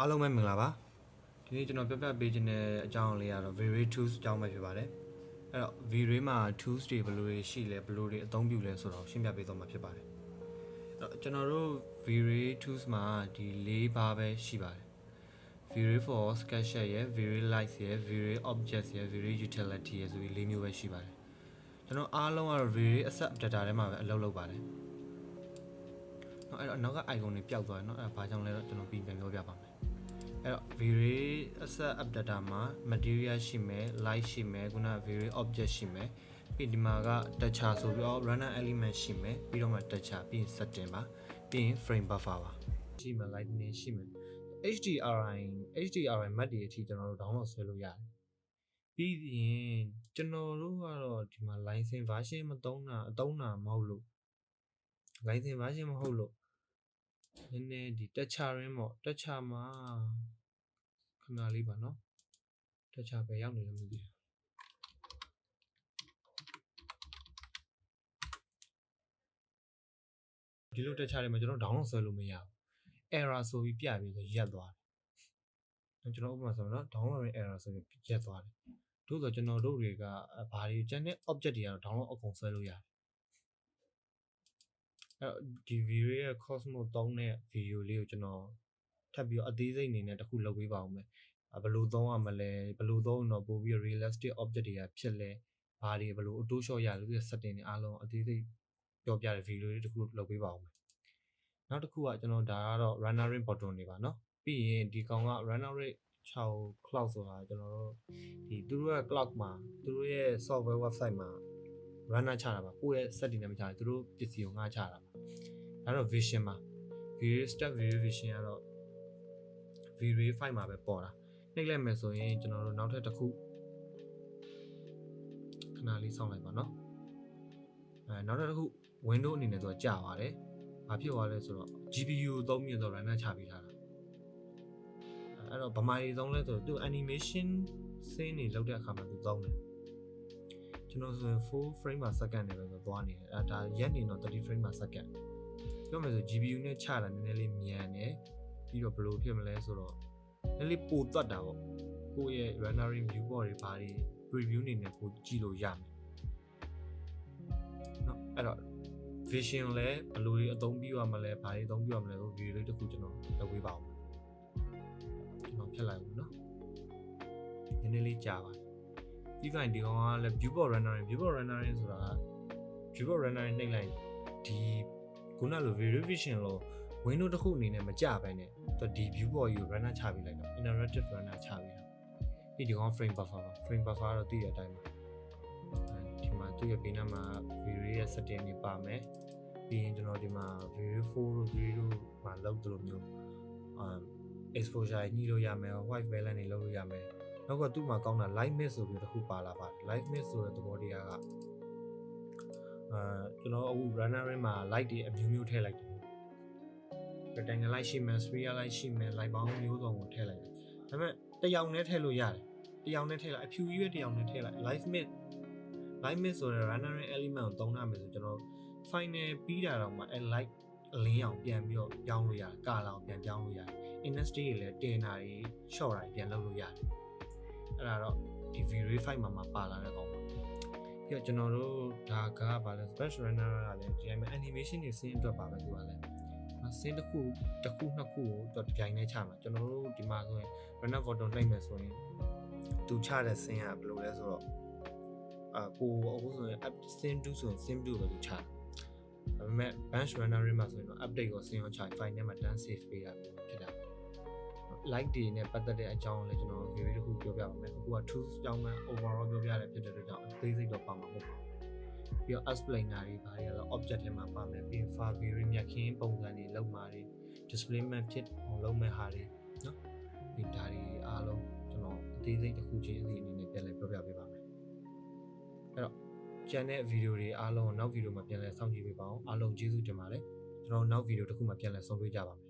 အားလုံးပဲမင်္ဂလာပါဒီနေ့ကျွန်တော်ပြပြပေးခြင်းတဲ့အကြောင်းလေးကတော့ vray tools အကြောင်းပဲဖြစ်ပါတယ်အဲ့တော့ vray မှာ tools တွေဘယ်လိုတွေရှိလဲဘယ်လိုတွေအသုံးပြုလဲဆိုတော့ရှင်းပြပေးသွားမှာဖြစ်ပါတယ်အဲ့တော့ကျွန်တော်တို့ vray tools မှာဒီ၄ပါးပဲရှိပါတယ် vray for SketchUp ရဲ့ vray light ရဲ့ vray objects ရဲ့ vray utility ရဲ့ဆိုပြီး၄မျိုးပဲရှိပါတယ်ကျွန်တော်အားလုံးကတော့ vray asset data ထဲမှာပဲအလုပ်လုပ်ပါတယ်အဲ့တော့နောက်က icon တွေပျောက်သွားတယ်เนาะအဲ့ဒါဘာကြောင့်လဲတော့ကျွန်တော်ပြန်ပြောပြပါမယ်အဲ့တော့ vray asset up data မှာ material ရှိမယ် light ရှိမယ်ခုန vray object ရှိမယ်ပြီးဒီမှာက texture ဆိုပြီးတော့ runner element ရှိမယ်ပြီးတော့မှ texture ပြီးရင် setting ပါပြီးရင် frame buffer ပါရှိမယ် lightning ရှိမယ် HDRI map တွေအထိကျွန်တော်တို့ download ဆွဲလို့ရတယ်ပြီးရင်ကျွန်တော်တို့ကတော့ဒီမှာ license version မသုံးတာအသုံးတာမဟုတ်လို့ license version မဟုတ်လို့နည်းနည်းဒီ texture ရင်းပေါ့ texture မှာခဏလေးပါเนาะ texture ပဲရောက်နေလို့မသိဘူးဒီလို texture တွေမှာကျွန်တော် download ဆွဲလို့မရဘူး error ဆိုပြီးပြပြီးဆိုရက်သွားတယ်ကျွန်တော်ဥပမာဆိုတော့ download error ဆိုပြီးရက်သွားတယ်သို့ဆိုကျွန်တော်တို့တွေကဘာတွေကျန်တဲ့ object တွေကတော့ download အကုန်ဆွဲလို့ရတယ်အဲ့ဒီ vray ရဲ့ Cosmos 3တဲ့ video လေးကိုကျွန်တော်ထပ်ပြီးတော့အသေးစိတ်အနေနဲ့တစ်ခုလုပ်ပေးပါဦးမယ်ဘယ်လိုသုံးရမလဲဘယ်လိုသုံးတော့ပို့ပြီး realistic object တွေကဖြစ်လဲဘာတွေဘယ်လို auto shot ရလို့ဒီ setting တွေအားလုံးအသေးစိတ်ပြောပြတဲ့ video လေးတစ်ခုလုပ်ပေးပါဦးမယ်နောက်တစ်ခုကကျွန်တော်ဒါကတော့ runner rate button တွေပါเนาะပြီးရင်ဒီကောင်က runner rate 6 cloud ဆိုတာကျွန်တော်တို့ဒီသူတို့ရဲ့ cloud မှာသူတို့ရဲ့ software website မှာ runner ချတာပါကိုယ့်ရဲ့ setting နဲ့မချဘူးသူတို့ပစ္စည်းကိုငှားချတာပါဒါတော့ vision မှာ vray step vray vision ကတော့ vray file မှာပဲပေါ်တာနှိပ်လိုက်မယ်ဆိုရင်ကျွန်တော်တို့နောက်ထပ်တစ်ခုခဏလေးစောင့်လိုက်ပါเนาะနောက်ထပ်တစ်ခု window အနေနဲ့သူကကြာပါတယ်ဘာဖြစ်သွားလဲဆိုတော့ GPU သုံးပြီးတော့ runner ချပေးထားတာအဲ့တော့ဗမာတွေသုံးလဲဆိုတော့သူ animation scene တွေလောက်တဲ့အခါမှာသူသုံးတယ်ကျွန်တော်ဆိုရင်4 frame per second နဲ့ပဲသွားနေတယ်ဒါရက်နေတော့30 frame per second ပြောမယ်ဆို GPU နဲ့ချတာနည်းနည်းလေးမြန်တယ်ပြီးတော့ဘယ်လိုဖြစ်မလဲဆိုတော့နည်းလေးပိုတွတ်တာပေါ့ကိုယ့်ရဲ့ rendering viewport တွေဘာတွေ preview နေနဲ့ပိုကြည့်လို့ရမယ်เนาะအဲ့တော့ vision လည်းဘယ်လိုအသုံးပြုရမလဲဘာတွေအသုံးပြုရမလဲဆို video လေးတစ်ခုကျွန်တော်လုပ်ပေးပါဦးကျွန်တော်ဖြတ်လိုက်ဘူးเนาะနည်းနည်းလေးကြာပါတယ်ပြီးရင်ဒီကောင်ကလည်း viewport rendering ဆိုတာက viewport rendering နှိပ်လိုက်ဒီခုနလို vray vision လို့ window တစ်ခုအနေနဲ့မကြပဲနဲ့ဒီ viewport ကို runner ချပေးလိုက်တော့ interactive runner ချပေးတာပြီးဒီကောင် frame buffer ပါ frame buffer တော့သိတဲ့အတိုင်းပါဒီမှာသူ့ရဲ့ဘေးနားမှာ vray ရဲ့ setting တွေပါမယ်ပြီးရင်ကျွန်တော်ဒီမှာ vray 4တို့3တို့မှာလောက်သလိုမျိုးexposure ညှိလို့ရမယ် white balance တွေလုပ်လို့ရမယ်နောက်ကသူ့မှာကောင်းတာ light mix ဆိုပြီးတစ်ခုပါလာပါတယ် light mix ဆိုတဲ့သဘောတရားကကျွန်တော်အခု runner ရင်းမှာ light တွေအမျိုးမျိုးထည့်လိုက်တယ် rectangle light ရှိမယ် sphere light ရှိမယ် light ပေါင်းမျိုးစုံကိုထည့်လိုက်တယ်ဒါပေမဲ့တယောက်နဲ့ထည့်လို့ရတယ်တယောက်နဲ့ထည့်လိုက်အဖြူကြီးပဲတယောက်နဲ့ထည့်လိုက် light mix ဆိုတဲ့ runner element ကိုသုံးထားမယ်ဆိုကျွန်တော် final ပြီးတာတော့မှအဲ light အလင်းအောင်ပြန်ပြီးတော့ပြောင်းလို့ရတယ်ကာလာကိုပြန်ပြောင်းလို့ရတယ် intensity တွေလည်းတင်တာတွေ short တာတွေပြန်လုပ်လို့ရတယ်အဲ့ဒါတော့ဒီ vray file မှာပါလာတဲ့ကောင်ပါပြီးတော့ကျွန်တော်တို့ဒါကဘာလဲ special runner ကလည်းဒီမှာ animation တွေဆင်းအတွက်ပါပဲသူကလည်းဆင်းတစ်ခုနှစ်ခုကိုတော့ဒီတိုင်းနဲ့ချမှာကျွန်တော်တို့ဒီမှာဆိုရင် runner button နှိပ်မယ်ဆိုရင်သူချတဲ့ဆင်းကဘယ်လိုလဲဆိုတော့ကိုအခုဆိုရင် sim 2ဆိုရင် sim 2ပဲသူချဒါပေမဲ့ bench runner မှာဆိုရင်တော့ update ကိုဆင်းရောချ file ထဲမှာ done save ပေးတာဖြစ်တာ like တွေနဲ့ပတ်သက်တဲ့အကြောင်းလည်းကျွန်တော် video တစ်ခုပြောပြပါမယ်အခုက tools အကြောင်းက overall ပြောပြရတဲ့ဖြစ်တဲ့အတွက်ကြောင့်အသေးစိတ်တော့ပါမှာမဟုတ်ပါဘူးပြီးတော့ explainer တွေဘာတွေလဲ object ထဲမှာပါမယ်ပြီးရင် file view မြက်ခင်းပုံစံတွေလောက်မှာတွေ display map ဖြစ်အောင်လုပ်မဲ့ဟာတွေเนาะဒီဒါတွေအားလုံးကျွန်တော်အသေးစိတ်တစ်ခုချင်းအစီအနေနဲ့ပြန်လည်ပြောပြပေးပါမယ်အဲ့တော့ကျန်တဲ့ video တွေအားလုံးကိုနောက် video မှာပြန်လည်စောင့်ကြည့်ပေးပါအောင်အားလုံးကျေးဇူးတင်ပါတယ်ကျွန်တော်နောက် video တစ်ခုမှာပြန်လည်ဆုံတွေ့ကြပါမယ်